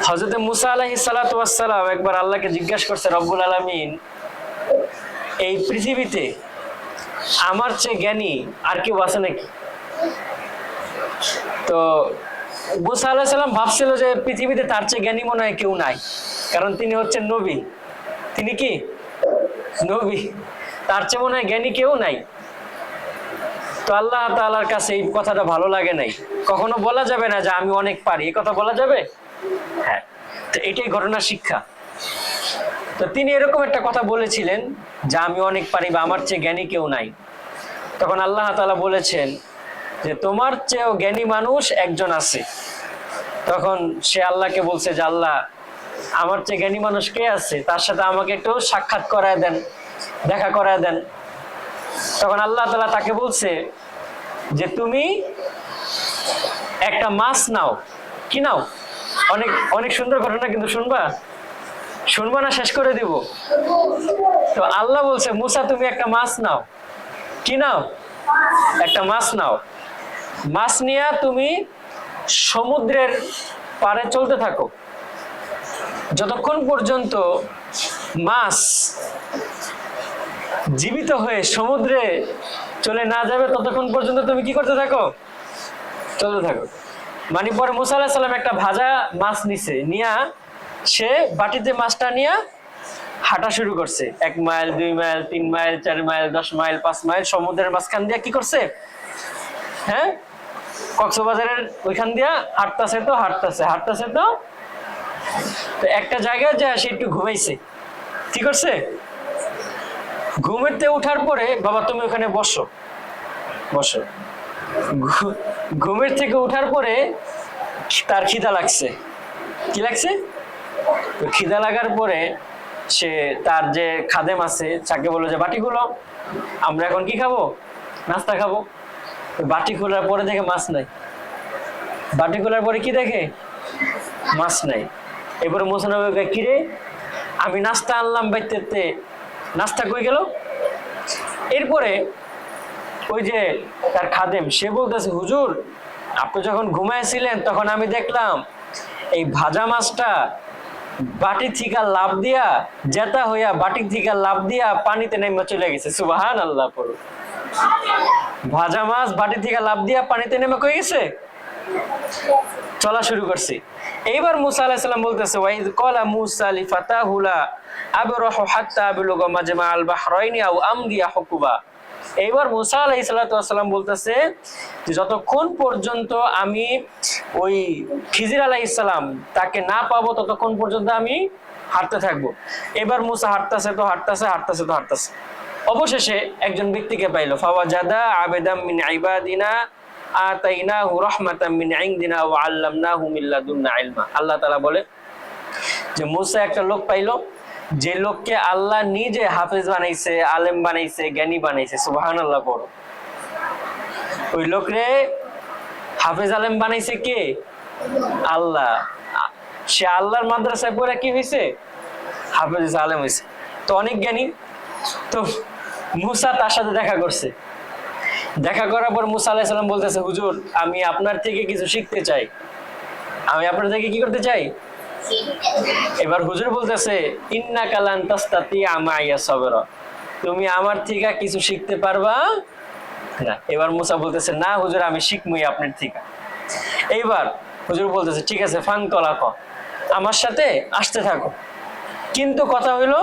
হযরত মুসা আলাইহিস সালাতু ওয়াস সালাম একবার আল্লাহকে জিজ্ঞাসা করছে, রব্বুল আলামিন, এই পৃথিবীতে আমার চেয়ে জ্ঞানী আর কেউ আছে নাকি? তো মুসা আলাইহিস সালাম ভাবছিল যে পৃথিবীতে তার চেয়ে জ্ঞানী মনে হয় কেউ নাই, কারণ তিনি হচ্ছেন নবী। তিনি কি নবী, তার চেয়ে মনে হয় জ্ঞানী কেউ নাই। তো আল্লাহ তাআলার কাছে এই কথাটা ভালো লাগে নাই। কখনো বলা যাবে না যে আমি অনেক পারি, এই কথা বলা যাবে? হ্যাঁ, তো এটাই ঘটনার শিক্ষা। তো তিনি এরকম একটা কথা বলেছিলেন যে আমি অনেক পারি বা আমার চেয়ে জ্ঞানী কেউ নাই। তখন আল্লাহ তাআলা বলেছেন যে তোমার চেয়েও জ্ঞানী মানুষ একজন আছে। তখন সে আল্লাহকে বলছে যে আল্লাহ, আমার চেয়ে জ্ঞানী মানুষ কে আছে, তার সাথে আমাকে একটু সাক্ষাৎ করায় দেন, দেখা করায় দেন। তখন আল্লাহ তাআলা তাকে বলছে যে তুমি একটা মাছ নাও। কি নাও? অনেক অনেক সুন্দর ঘটনা, কিন্তু শুনবা না শেষ করে দিব? তো আল্লাহ বলছে, মুসা তুমি একটা মাছ নাও। কি নাও? একটা মাছ নাও। মাছ নিয়ে তুমি সমুদ্রের পাড়ে চলতে থাকো। যতক্ষণ পর্যন্ত মাছ জীবিত হয়ে সমুদ্রে চলে না যাবে ততক্ষণ পর্যন্ত তুমি কি করতে থাকো? চলতে থাকো। মানে পরে মুসা আলাইহিস সালাম একটা ভাজা মাছ নিছে, নিয়া সে বাটিতে মাছটা নিয়ে হাঁটা শুরু করছে। 1 mile, 2 mile, 3 mile, 4 mile, 10 mile, 5 mile সমুদ্রের মাঝখান দিয়ে কি করছে? হ্যাঁ, কক্সবাজারের ওইখান দিয়া হাঁটতেছে তো একটা জায়গায় যায় সে একটু ঘুমাইছে। কি করছে? ঘুমেতে উঠার পরে, বাবা তুমি ওখানে বসো। ঘুমের থেকে উঠার পরে তার খিদা লাগছে। কি লাগছে? খিদা লাগার পরে সে তার যে খাদেম আছে তাকে বললো যে বাটি খুলো, আমরা এখন কি খাবো? নাস্তা খাবো। বাটি খোলার পরে দেখে মাছ নাই। বাটি খোলার পরে কি দেখে? মাছ নাই। এবারে মুসা নবী, কিরে আমি নাস্তা আনলাম বাইতে, নাস্তা কই গেল? এরপরে ওই যে তার খাদেম সে বলতেছে, হুজুর আপনি যখন ঘুমাইছিলেন তখন আমি দেখলাম এই ভাজা মাছটা বাটি থেকে লাফ দিয়া জেতা হইয়া বাটি থেকে লাফ দিয়া পানিতে নেমে চলে গেছে। সুবহানাল্লাহ পড়ো। ভাজা মাছ বাটি থেকে লাফ দিয়া পানিতে নেমে কই গেছে? চলা শুরু করছে। এইবার মুসা আলাইহিস সালাম বলতেছে, ওয়াইদ ক্বালা মুসা লিফাতাহু লা আবরাহু হাত্তা আবলুগা মাজমাআল বাহরাইনি আও আমদিয়া হুকুবা। এইবার মুসা আলাইহিস সালাম বলতেছে যে যতক্ষণ পর্যন্ত আমি ওই খিজির আলাইহিস সালাম তাকে না পাবো ততক্ষণ পর্যন্ত আমি হাঁটতে থাকবো। এবার মুসা হাঁটতেছে। অবশেষে একজন ব্যক্তিকে পাইলো। ফাওয়াজাদা আবেদাম মিন ইবাদিনা আতাইনাহু রাহমাতাম মিন ইনদিনা ওয়া আল্লামনাহু মিন লাদুন্না ইলমা। আল্লাহ তাআলা বলে যে মুসা একটা লোক পাইলো, যে লোককে আল্লাহ নিজে হাফেজ বানাইছে, আলেম বানাইছে, জ্ঞানী বানাইছে। সুবহানাল্লাহ পড়ো। ওই লোকরে হাফেজ আলেম বানাইছে কে? আল্লাহ। সে আল্লাহর মাদ্রাসায় পড়ে কি হয়েছে? হাফেজ আলেম হয়েছে। তো অনেক জ্ঞানী। তো মুসা তার সাথে দেখা করছে। দেখা করার পর মুসা আলাইহিস সালাম বলতেছে, হুজুর আমি আপনার থেকে কিছু শিখতে চাই। আমি আপনার থেকে কি করতে চাই? এবার হুজুর বলতেছে, ইন্নাকা লান তাস্তাতিয়া মাইয়া সাবরা, তুমি আমার থেকে কিছু শিখতে পারবা না। এবার মুসা বলতেছে, না হুজুর আমি শিখবই আপনার থেকে। এইবার হুজুর বলতেছে, ঠিক আছে ফাং তলাক, আমার সাথে আসতে থাকো, কিন্তু কথা হইলো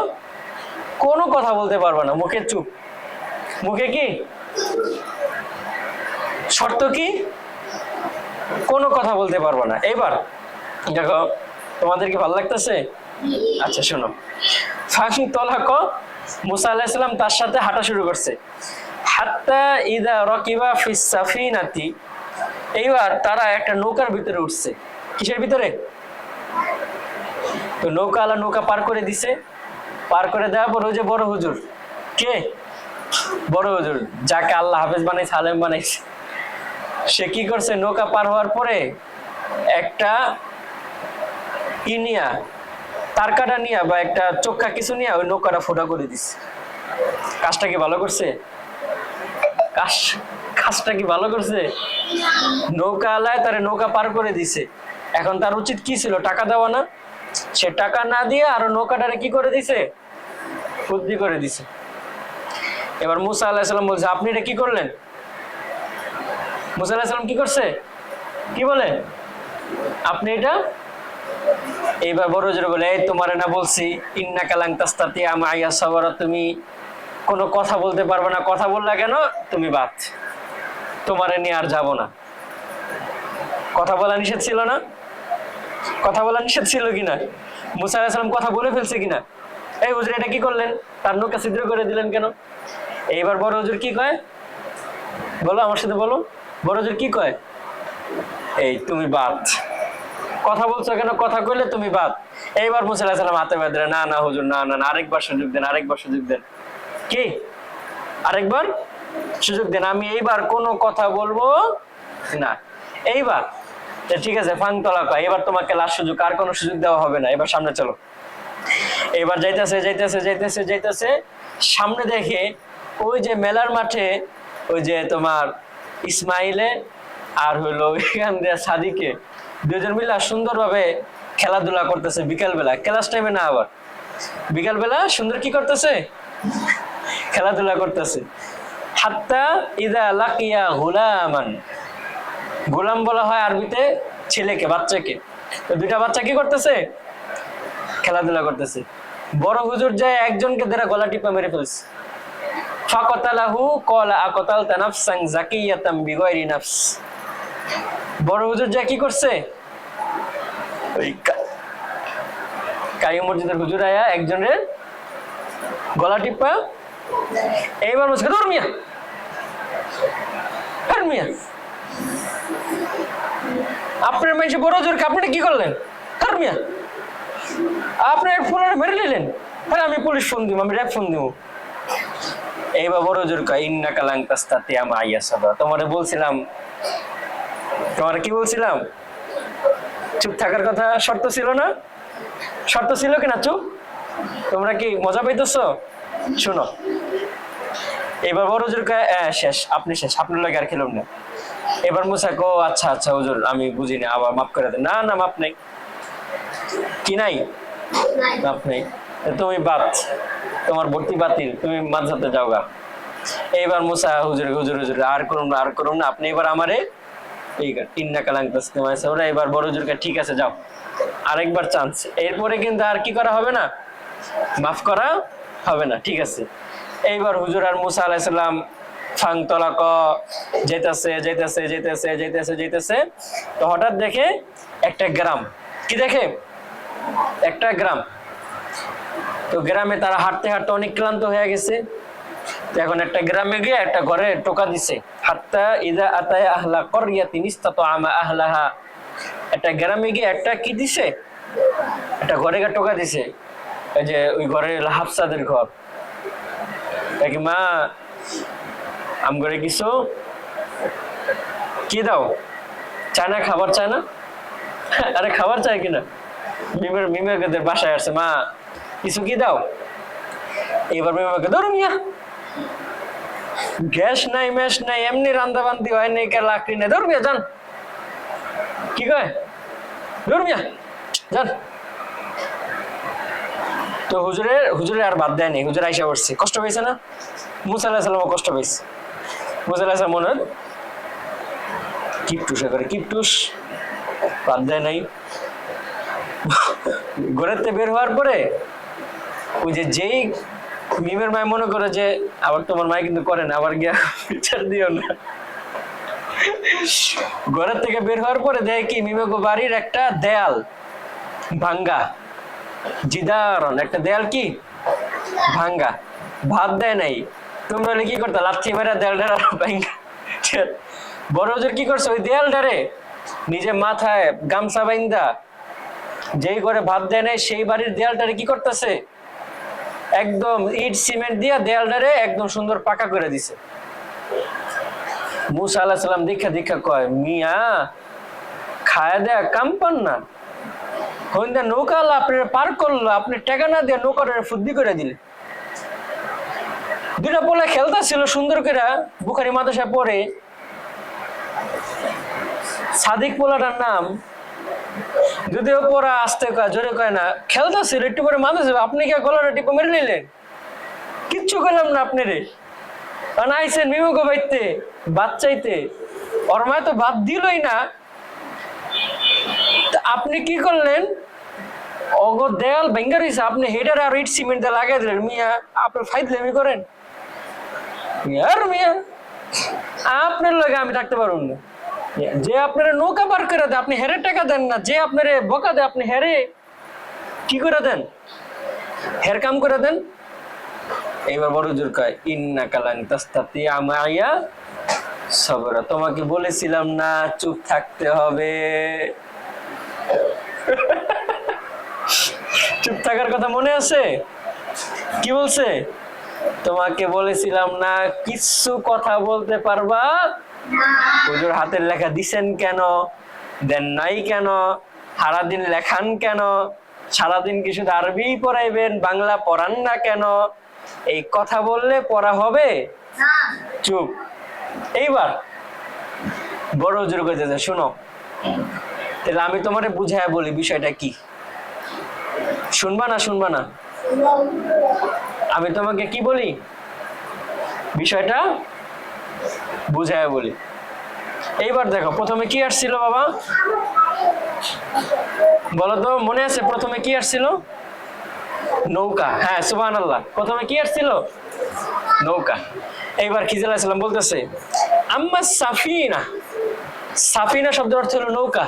কোনো কথা বলতে পারবা না, মুখে চুপ। মুখে কি শর্ত? কি? কোনো কথা বলতে পারবা না। এইবার দেখো তোমাদের কি ভালো লাগতেছে? আচ্ছা শোনো, ফাং তলাক, মুসা আলাইহিস সালাম তার সাথে হাঁটা শুরু করছে। হাত্তা ইদা রাকিবা ফিস সাফিনাতি, এইবার তারা একটা নৌকার ভিতরে উঠছে। কিসের ভিতরে? তো নৌকাওয়ালা নৌকা পার করে দিছে। পার করে দেওয়ার পর ওই যে বড় হুজুর, কে? বড় হুজুর যাকে আল্লাহ হাফেজ বানাইছে, আলেম বানাইছে, সে কি করছে? নৌকা পার হওয়ার পরে একটা ইনিয়া তার কাটা নিয়া বা একটা চোখা কিছু নিয়ে ওই নৌকাটা ফোটা করে দিছে। কাজটা কি ভালো করছে? কাজটা কি ভালো করছে? নৌকা আলায় তারে নৌকা পার করে দিছে। এখন তার উচিত কি ছিল? টাকা দেওয়া না? সে টাকা না দিয়ে আরো নৌকাটারে কি করে দিছে? বুদ্ধি করে দিছে। এবার মুসা আলাইহিস সালাম বলছে, আপনি এটা কি করলেন? মুসা আলাইহিস সালাম কি করছে? কি বলে? আপনি এটা? এইবার বড় জোরে বলে, এই তোমারে না বলছি ইন্নাকা লান তাস্তাতিয়া মাইয়া সাবরা, তুমি কোনো কথা বলতে পারবে না, কথা বললা কেন? তুমি বাদ, তোমারে নিয়ে আর যাব না। কথা বলা নিষেধ ছিল না? কথা বলা নিষেধ ছিল কিনা? মুসা আলাইহিস সালাম কথা বলে ফেলছে কিনা? এই হুজুর এটা কি করলেন? তার নৌকা ছিদ্র করে দিলেন কেন? এইবার বড় হুজুর কি কয়? বলো, আমার সাথে বলো, বড় হুজুর কি কয়? এই তুমি বাদ, কথা বলছো কেন? কথা কইলে তুমি বাদ। এইবার মুসা আলাইহিস সালাম হাতে বাঁধলেন, না না হুজুর, না না, আরেকবার সুযোগ দেন, আরেকবার সুযোগ দেন। কি? আরেকবার সুযোগ দেন, আমি এইবার কোনো কথা বলবো না। এইবার ঠিক আছে, ফাং তলা কয়, এবার তোমাকে লাস্ট সুযোগ, আর কোনো সুযোগ দেওয়া হবে না, এবার সামনে চলো। এবার যাইতেছে যাইতেছে যাইতেছে যাইতেছে, সামনে দেখে ওই যে মেলার মাঠে ওই যে তোমার ইসমাইলে আর হইলো এখান দিয়ে সাদিকে দুজন মিলে সুন্দরভাবে খেলাধুলা করতেছে। বিকাল বেলা, ক্লাস টাইমে না, আবার বিকাল বেলা সুন্দর কি করতেছে? খেলাধুলা করতেছে। হাত্তা ইদা লাকিয়া গুলামান, গোলাম বলা হয় আরবিতে ছেলেকে, বাচ্চাকে। তো দুইটা বাচ্চা কি করতেছে? খেলাধুলা করতেছে। বড় হুজুর যায় একজনকে ধরে গলা টিপা মেরে ফেলছে। ফাকাতালাহু ক্বালা আকাতালতা নাফসান যাকিয়াতাম বিগাইরি নাফস। বড় হুজুর যায় কি করছে? ওই কারি মসজিদের হুজুর আয়া একজনের গলা টিপা, এইবার বলছে, ধর মিয়া, ধর মিয়া, আপনার মানুষ বড় হুজুরকে আপনি কি করলেন? ধর মিয়া, আপনার ফোনে মেরে নিলেন। হ্যাঁ, আমি পুলিশ ফোন দিব, আমি র্যাব ফোন দিব। এইবার বড় হুজুর কয়, ইন্নাকা লান তাস্তাতিয়া মাইয়া সাবরা, তোমারে বলছিলাম, তোমারে কি বলছিলাম? চুপ থাকার কথা শর্ত ছিল না? শর্ত ছিল কিনা চুপ? তোমরা কি মজা পাইতেছো? শুনো, এবার বড় হুজুর কয়, শেষ, আপনি শেষ, আপনার লাগে আর খেলুন না। এবার মুসা কো, আচ্ছা আচ্ছা হুজুর, আমি বুঝিনি, আবার মাফ করে দেন। না না, মাফ নেই। কি নাই? মাফ নেই। তুমি বাদ, তোমার ভর্তি বাতিল, তুমি মাদ্রাসাতে যাও গা। এইবার মুসা হুজুর, হুজুর হুজুর আর করুন না, আর করুন না, আপনি এবার আমারে ইন্নাকা লান তাস্তাতিয়া মাইয়া সাবরা। এবার বড় হুজুরকে, ঠিক আছে যাও, আরেকবার চান্স। এরপরে কিন্তু আর কি করা হবে না, মাফ করা হবে না, ঠিক আছে। এইবার হুজুর আর মুসা আলাইহিস সালাম ফাং তলাক যেতেছে যেতেছে যেতেছে যেতেছে যেতেছে, তো হঠাৎ দেখে একটা গ্রাম। কি দেখে? একটা গ্রাম। তো গ্রামে তারা হাঁটতে হাঁটতে অনেক ক্লান্ত হয়ে গেছে। তো এখন একটা গ্রামে গিয়ে একটা ঘরে টোকা দিছে। হাত্তা ইযা আতায়া আহলা ক্বরিয়াতিন ইসতাতআমা আহলাহা, একটা গ্রামে গিয়ে একটা কি দিছে? একটা ঘরে গিয়ে টোকা দিছে। এই যে ওই ঘরে হাফসাদের ঘর। দেখি, মা আম করে কিছু কি দাও? চায় না, খাবার চায় না? আরে খাবার চায় কিনা? মিমের বাসায় আসছে, মা কিছু কি দাও? এবার মিমাকে, ধরো মিয়া, গ্যাস নাই, ম্যাশ নাই, এমনি রান্দা বান্দি হয় নাই, লাকড়ি নাই, ধর মিয়া যান। কি কয়? ধর মিয়া যান। তো হুজুরের আর বাদ দেয়নি, হুজুর আইসা পড়ছে। কষ্ট পাইছে না? মুসা আলাইহিস সালামও কষ্ট পাইছে। মুসা আলাইহিস সালাম মনে কিপটুসা করে, কিপটুস, বাদ দেয় নাই। ঘরের থেকে বের হওয়ার পরে ওই যে যেই মিমের মায় মনে করে যে আবার তোমার মায় কিন্তু করে না, আবার গিয়া বিচার দিও না। ঘরের থেকে বের হওয়ার পরে দেখে কি মিমে বাড়ির একটা দেয়াল ভাঙ্গা, জিদারন একটা দেয়াল কি ভাঙ্গা, ভাত দেয় নাই। তোমরা কি করতে? লাথি মেরা দেয়ালটা ভাঙ্গা। বড় হুজুর কি করছে? ওই দেয়ালটারে নিজে মাথায় গামছা বাইন্দা, যেই ঘরে ভাত দেয় নাই সেই বাড়ির দেয়ালটারে কি করতেছে? একদম ইট সিমেন্ট দিয়া দেয়ালটারে একদম সুন্দর পাকা করে দিছে। মুসা আলাইহিস সালাম দীক্ষা দীক্ষা কয়, মিয়া খায়া দেয়া কাম পান না, হইন্দা নৌকা আপনার পার করলো, আপনি টাকা না দিয়ে নৌকাটা ফুদ্দি করে দিলে। দুটা পোলা খেলতা ছিল সুন্দর করে, বুখারী মাদ্রাসায় পড়ে। সাদিক পোলাটার নাম যদিও পড়া আস্তে কয় জোরে কয় না, খেলতেছিল একটু পরে মানুষ আপনি কে গলাটা টিপে মেরে নিলেন, কিচ্ছু করলাম না আপনি রে, কারণ আইসেন মিমুকে বাইতে ভাত চাইতে, ওর মায় তো ভাত দিলই না, আপনি কি করলেন, অগো দেয়াল ভেঙ্গা রয়েছে, আপনি হেডার আর ইট সিমেন্ট দিয়ে লাগাই দিলেন, মিয়া আপনি ফাইদলেমি করেন আর মিয়া, আপনার লগে আমি থাকতে পারুন না, যে আপনার নৌকা পার করে দেয় আপনি হেরে টাকা দেন না, যে আপনার বকা দেয় আপনি হেরে কি করে দেন, হের কাম করে দেন। এইবার বড় জোর কয় ইন্না কালান তাস্তাতি আমাইয়া সবরা, তোমাকে বলেছিলাম না চুপ থাকতে হবে, চুপ থাকার কথা মনে আছে, কি বলছে, তোমাকে বলেছিলাম না কিছু কথা বলতে পারবা, হুজুর হাতের লেখা দিছেন কেন, দেন নাই কেন, সারাদিন লেখান কেন, সারাদিন কি শুধু আরবি পড়াইবেন বাংলা পড়ান না কেন, এই কথা বললে পড়া হবে, চুপ। এইবার বড় হুজুর কইতেছে শুনো, তাহলে আমি তোমারে বুঝাইয়া বলি বিষয়টা কি, শুনবা না শুনবা না, আমি তোমাকে কি বলি বিষয়টা বুঝাইয়া বলি। এইবার দেখো প্রথমে কি আসছিল বাবা, বলো তো মনে আছে প্রথমে কি আসছিল, নৌকা, হ্যাঁ সুবহানাল্লাহ, প্রথমে কি আসছিল নৌকা। এইবার খিজির আলাইহিস সালাম বলতেছে আম্মা সাফিনা, সাফিনা শব্দের অর্থ হলো নৌকা,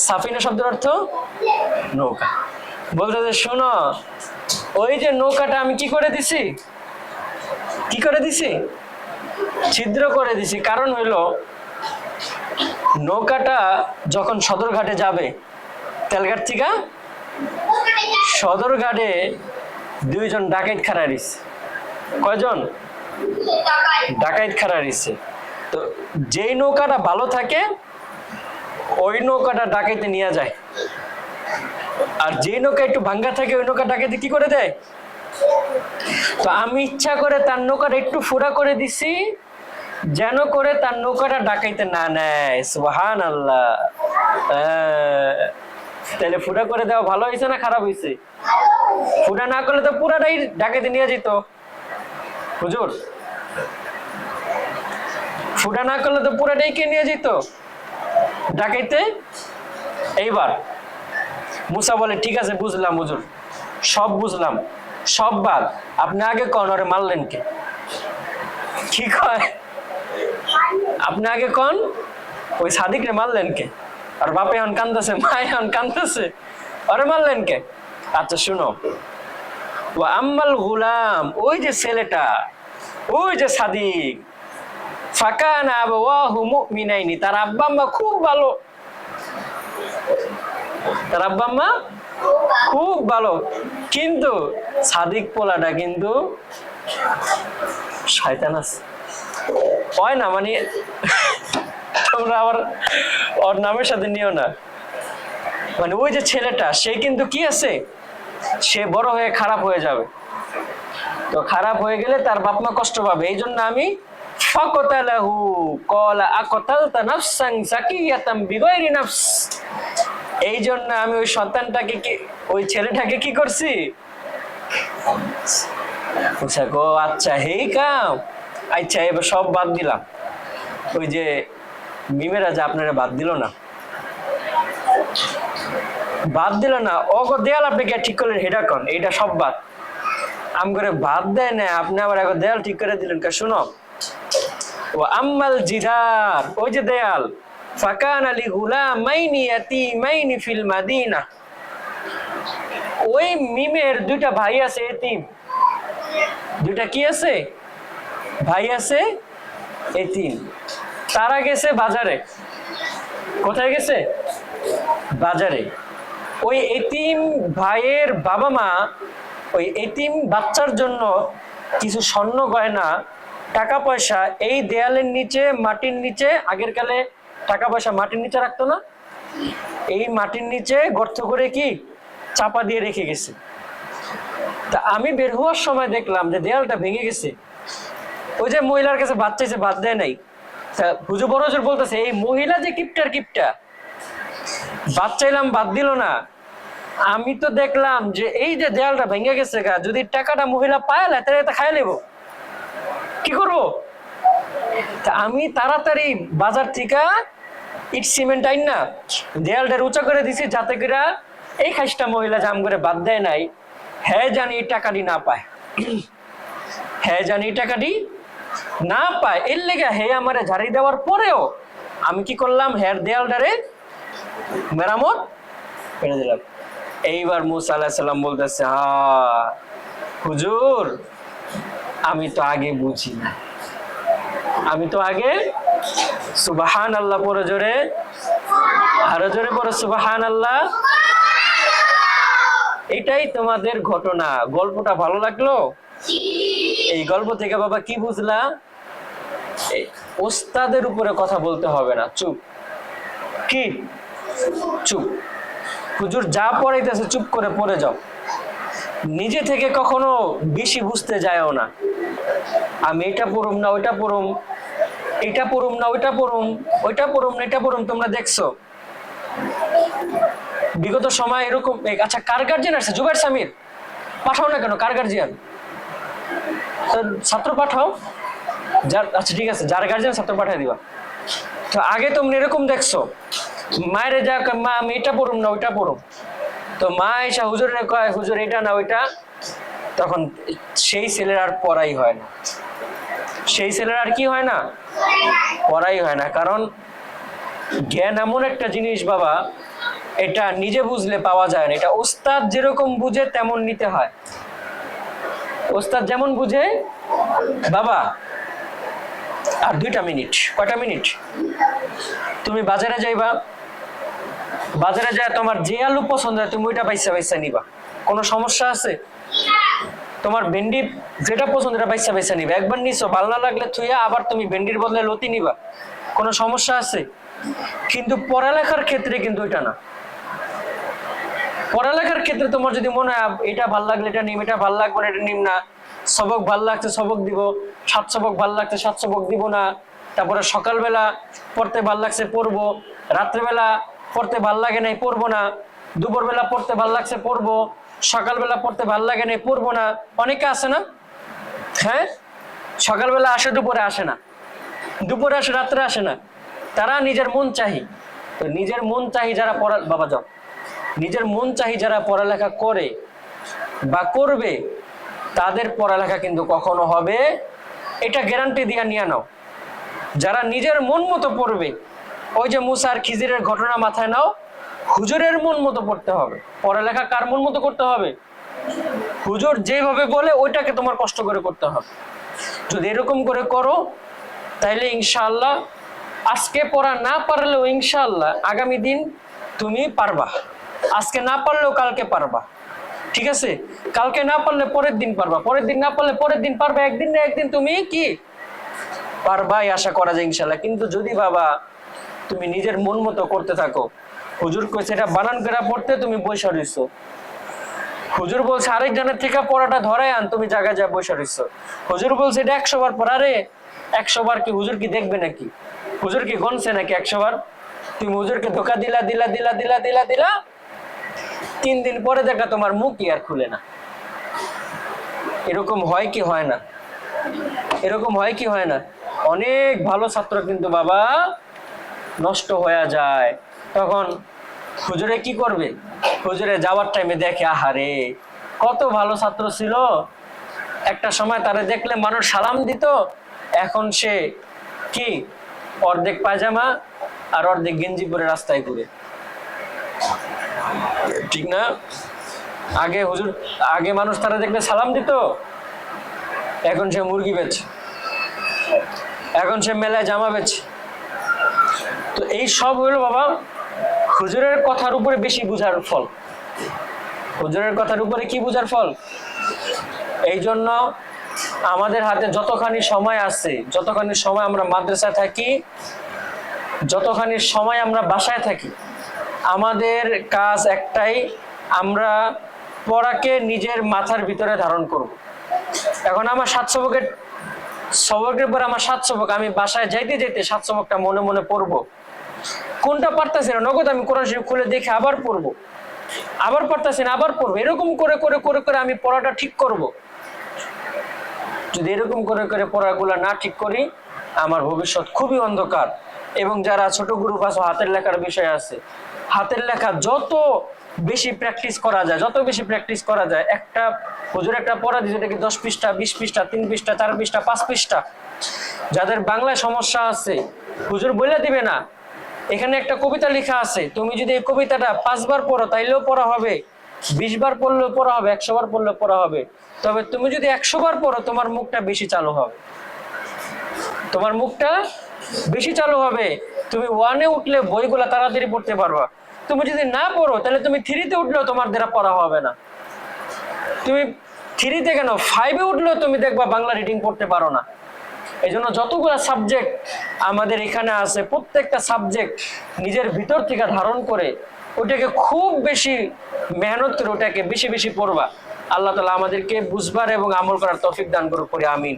সাফিনা শব্দের অর্থ নৌকা, বলতেছে শোনো ওই যে নৌকাটা আমি কি করে দিছি, কি করে দিছি, ছিদ্র করে দিছি, কারণ হইলো নৌকাটা যখন সদরঘাটে যাবে, তেলঘাট থেকে সদরঘাটে দুইজন ডাকাইত খাড়া রইছে, কয়জন ডাকাইত খাড়া রইছে, তো যেই নৌকাটা ভালো থাকে ওই নৌকাটা ডাকাইতে নিয়ে যায়, আর যেই নৌকা একটু ভাঙ্গা থাকে ওই নৌকা ডাকাইতে কি করে দেয়, তো আমি ইচ্ছা করে তার নৌকাটা একটু ফোড়া করে দিছি যেন করে তার নৌকাটা ডাকাইতে না নেয়, সুবহানাল্লাহ। তাহলে ফুটা করে দেওয়া ভালো হয়েছে না খারাপ হয়েছে, ফুটা না করলে তো পুরাটাই ডাকাইতে নিয়ে যেত হুজুর, ফুটা না করলে তো পুরাটাই কে নিয়ে যেত ডাকাইতে। এইবার মুসা বলে ঠিক আছে বুঝলাম হুজুর, সব বুঝলাম, সব বাদ, আপনি আগে কোন ওরে মারলেন কে, কি কয় আপনি আগে কোন ওই সাদিক রে মারলেন কে, আর বাপে এখন কান্দাছে মা এখন কান্দাছে, আরে মারলেন কে, আচ্ছা শুনো, ও আম্মাল গুলাম ওই যে ছেলেটা, ওই যে সাদিক, ফাকানা আবাওয়াহু মুমিনাইনি, তার আব্বা আম্মা খুব ভালো, তার আব্বা আম্মা খুব ভালো, কিন্তু সাদিক পোলাটা কিন্তু শয়তান আছে, হয় না মানে তোমরা আবার ওর নামের সাথে নিও না, মানে ওই যে ছেলেটা সে কিন্তু কি আছে, সে বড় হয়ে খারাপ হয়ে যাবে, তো খারাপ হয়ে গেলে তার বাপ মা কষ্ট পাবে, এই জন্য আমি ফাকতালাহু ক্বালা আকতালতা নাফসান যাকিয়াতাম বিগাইরি নাফস, এই জন্য আমি ওই সন্তানটাকে কি ওই ছেলেটাকে কি করছি, আচ্ছা হেই কাম, আচ্ছা এবার সব বাদ দিলাম, ওই যে মিমেরা যে আপনারা বাদ দিল না, বাদ দিল না, ওগো দেয়াল আপনি কে ঠিক করলেন হেডা কোন, এইটা সব বাদ, আম করে বাদ দেয় না, আপনি আবার একবার দেয়াল ঠিক করে দিলেন, কে শুনো, ও আম্মাল জিদার ওই যে দেয়াল, ফাকানা লি গুলামাইনি ইয়াতীমাইনি ফিল মাদিনা, ওই মিমের দুইটা ভাই আছে এতিম, দুইটা কি আছে ভাই আছে এতিম, তারা গেছে বাজারে, কোথায় গেছে বাজারে, ওই এতিম ভাইয়ের বাবা মা ওই এতিম বাচ্চার জন্য কিছু স্বর্ণ গয়না টাকা পয়সা এই দেয়ালের নিচে মাটির নিচে, আগের কালে টাকা পয়সা মাটির নিচে রাখতো না, এই মাটির নিচে গর্ত করে কি চাপা দিয়ে রেখে গেছে, তা আমি বের হওয়ার সময় দেখলাম যে দেয়ালটা ভেঙে গেছে, ওই যে মহিলার কাছে ভাত চাইছে ভাত দেয় নাই, হুজুর বড় হুজুর বলতেছে এই মহিলা যে কিপটার কিপটা, বাদ চাইলাম, বাদ দিল না। আমি তো দেখলাম যে এই যে দেয়ালটা ভেঙে গেছে গা, যদি টাকাটা মহিলা পায়ালে তাহলে এটা খাই নেব, কি করব? তা আমি তাড়াতাড়ি বাজার থেকে ইট সিমেন্ট আইন না দেয়ালটা উঁচা করে দিছি, যাতে করে এই খাইসটা মহিলা জাম করে বাদ দেয় নাই, হ্যাঁ জানি এই টাকাটি না পায়, হ্যাঁ জানি এই টাকাটি না পায়। এর লেগে হে আমারে ঝাড়ি দেওয়ার পরেও আমি কি করলাম, হ্যার দেয়ালটারে মেরামত করে দিলাম। এইবার মুসা আলাইহিস সালাম বলতেছে, হ্যাঁ হুজুর আমি তো আগে বুঝি না, আমি তো আগে, সুবহানাল্লাহ পড়ো জোরে, আরো জোরে পড়ো সুবহানাল্লাহ। এটাই তোমাদের ঘটনা। গল্পটা ভালো লাগলো? এই গল্প থেকে বাবা কি বুঝলা? ওস্তাদের উপরে কথা বলতে হবে না, চুপ। কি চুপ? হুজুর যা পড়াইতেছে চুপ করে পড়ে যাও, নিজে থেকে কখনো বেশি বুঝতে যায়ও না। আমি এটা পড়ুম না ওইটা পড়ুম, এটা পড়ুম না ওইটা পড়ুম, ওইটা পড়ুম না এটা পড়ুম। তোমরা দেখছো বিগত সময় এরকম। আচ্ছা কার গার্জিয়ান আছে? জুবাইর সামির পাঠাও না কেন? কার গার্জিয়ান? ছাত্র পাঠাও। যার, আচ্ছা ঠিক আছে, যার গার্জিয়ান ছাত্র পাঠাই দিবা। তো আগে তোমরা এরকম দেখছো, মায়ের যা মা আমি এটা পড়ুম না ওইটা পড়ুম, তো মা এসা হুজুরে কয় হুজুর এটা না ওইটা, তখন সেই ছেলের আর পড়াই হয় না, সেই ছেলের আর কি হয় না, পড়াই হয় না। কারণ জ্ঞান এমন একটা জিনিস বাবা, এটা নিজে বুঝলে পাওয়া যায় না, এটা ওস্তাদ যেরকম বুঝে তেমন নিতে হয়। ওস্তাদ যেমন বুঝে বাবা। আর 2টা মিনিট, কয়টা মিনিট? তুমি বাজারে যাইবা, বাজারে যায় তোমার যে আলু পছন্দ হয় তুমি ওইটা বাইসা বাইসা নিবা, কোনো সমস্যা আছে? তোমার ভেন্ডি যেটা পছন্দ এটা বাইসা বাইসা নিবা, একবার নিছো ভালো না লাগলে থুইয়া আবার তুমি ভেন্ডির বদলে লতি নিবা, কোনো সমস্যা আছে? কিন্তু পড়ালেখার ক্ষেত্রে কিন্তু এটা না। পড়ালেখার ক্ষেত্রে তোমার যদি মনে হয় এটা ভাল লাগলে এটা নিম, এটা ভাল লাগবে না এটা নিম না, সবক ভাল লাগছে সবক দিব, 7 সবক ভাল লাগছে 7 সবক দিব না, তারপরে সকালবেলা পড়তে ভাল লাগছে পড়বো, রাত্রেবেলা পড়তে ভাল লাগে নাই পড়বো না, দুপুরবেলা পড়তে ভাল লাগছে পড়বো, সকালবেলা পড়তে ভাল লাগে নাই পড়বো না। অনেকে আছে না, হ্যাঁ সকালবেলা আসে দুপুরে আসে না, দুপুরে আসে রাত্রে আসে না, তারা নিজের মন চাহি। তো নিজের মন চাহি যারা পড়া, বাবা যাও, নিজের মন চাহি যারা পড়ালেখা করে বা করবে, তাদের পড়ালেখা কিন্তু কখনো হবে, এটা গ্যারান্টি দিয়া নিয়ে নাও। যারা নিজের মন মতো পড়বে, ওই যে মুসা আর খিজিরের ঘটনা মাথায় নাও, হুজুরের মন মতো পড়তে হবে। পড়ালেখা কার মন মতো করতে হবে? হুজুর যেভাবে বলে ওইটাকে তোমার কষ্ট করে করতে হবে। যদি এরকম করে করো তাইলে ইনশাআল্লাহ আজকে পড়া না পারলেও ইনশাআল্লাহ আগামী দিন তুমি পারবা, আজকে না পারলেও কালকে পারবা, ঠিক আছে? কালকে না পারলে পরের দিন পারবা, পরের দিন না পারলে পরের দিন পারবা, একদিন না একদিন তুমি কি পারবাই, আশা করা যায় ইনশাআল্লাহ। কিন্তু যদি বাবা তুমি নিজের মন মতো করতে থাকো, হুজুর কইছে এটা বানান করে পড়তে, তুমি বইসা রইছো, হুজুর বলছে আরেকজনের থেকে পড়াটা ধরাই আন, তুমি জায়গায় যা বসে রইছো, হুজুর বলছে এটা 100 বার পড়া রে, 100 বার কি হুজুর কি দেখবে নাকি? হুজুর কি গনছে নাকি 100 বার? তুমি হুজুরকে ধোকা দিলা দিলা দিলা দিলা দিলা দিলা, 3 দিন পরে দেখা তোমার মুখই আর খুলে না। এরকম হয় কি হয় না? এরকম হয় কি হয় না? অনেক ভালো ছাত্র কিন্তু বাবা নষ্ট হয়ে যায়। তখন হুজুরে কি করবে? হুজুরে যাওয়ার টাইমে দেখে আহারে কত ভালো ছাত্র ছিল, একটা সময় তারে দেখলে মানুষ সালাম দিত, এখন সে কি অর্ধেক পায়জামা আর অর্ধেক গেঞ্জি পরে রাস্তায় ঘুরে, ঠিক না? আগে হুজুর, আগে মানুষ তারা দেখলে সালাম দিত, এখন সে মুরগি বেচে, এখন সে মেলায় জামা বেচে। তো এই সব হইলো বাবা হুজুরের কথার উপরে বেশি বুঝার ফল। হুজুরের কথার উপরে কি বুঝার ফল? এই জন্য আমাদের হাতে যতখানি সময় আছে, যতখানি সময় আমরা মাদ্রাসায় থাকি, যতখানি সময় আমরা বাসায় থাকি, আমাদের কাজ একটাই, আমরা পড়াকে নিজের মাথার ভিতরে ধারণ করব। এখন আমার 7 সবকের পর আমার 7 সবক, আমি বাসায় যাইতে যাইতে 7 সবকটা মনে মনে পড়বো। কোনটা পারতেছি না, নগদ আমি কোরআন শরীফ খুলে দেখে আবার পড়বো, আবার পারতেছি না আবার পড়বো, এরকম করে করে করে করে আমি পড়াটা ঠিক করব। যদি এরকম করে করে পড়াগুলো না ঠিক করি, আমার ভবিষ্যৎ খুবই অন্ধকার। এবং যারা ছোট গ্রুপ আছে, হাতের লেখার বিষয় আছে, হাতের লেখা যত বেশি প্র্যাকটিস করা যায়, যত বেশি প্র্যাকটিস করা যায়, একটা হুজুর একটা পড়া দিয়েছে, এটা কি 10 পৃষ্ঠা, 20 পৃষ্ঠা, 3 পৃষ্ঠা, 4 পৃষ্ঠা, 5 পৃষ্ঠা। যাদের বাংলায় সমস্যা আছে হুজুর বলে দিবে না, এখানে একটা কবিতা লেখা আছে, তুমি যদি এই কবিতাটা 5 বার পড়ো তাইলেও পড়া হবে, 20 বার পড়লেও পড়া হবে, 100 বার পড়লেও পড়া হবে। তবে তুমি যদি 100 বার পড়ো, তোমার মুখটা বেশি চালু হবে, তোমার মুখটা বেশি চালু হবে। তুমি 1-এ উঠলে বইগুলা তাড়াতাড়ি পড়তে পারবা। তুমি যদি না পড়ো, তাহলে তুমি 3-তে উঠলেও তোমার দ্বারা পড়া হবে না। তুমি 3-তে কেন, 5-এ উঠলেও তুমি দেখবা বাংলা রিডিং পড়তে পারো না। এই জন্য যতগুলা সাবজেক্ট আমাদের এখানে আছে, প্রত্যেকটা সাবজেক্ট নিজের ভিতর থেকে ধারণ করে ওটাকে খুব বেশি মেহনত করে ওটাকে বেশি বেশি পড়বা। আল্লাহ তাআলা আমাদেরকে বুঝবার এবং আমল করার তৌফিক দান করুক, আমিন।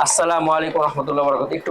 আসসালামু আলাইকুম ওয়া রাহমাতুল্লাহি ওয়া বারাকাতুহু। একটু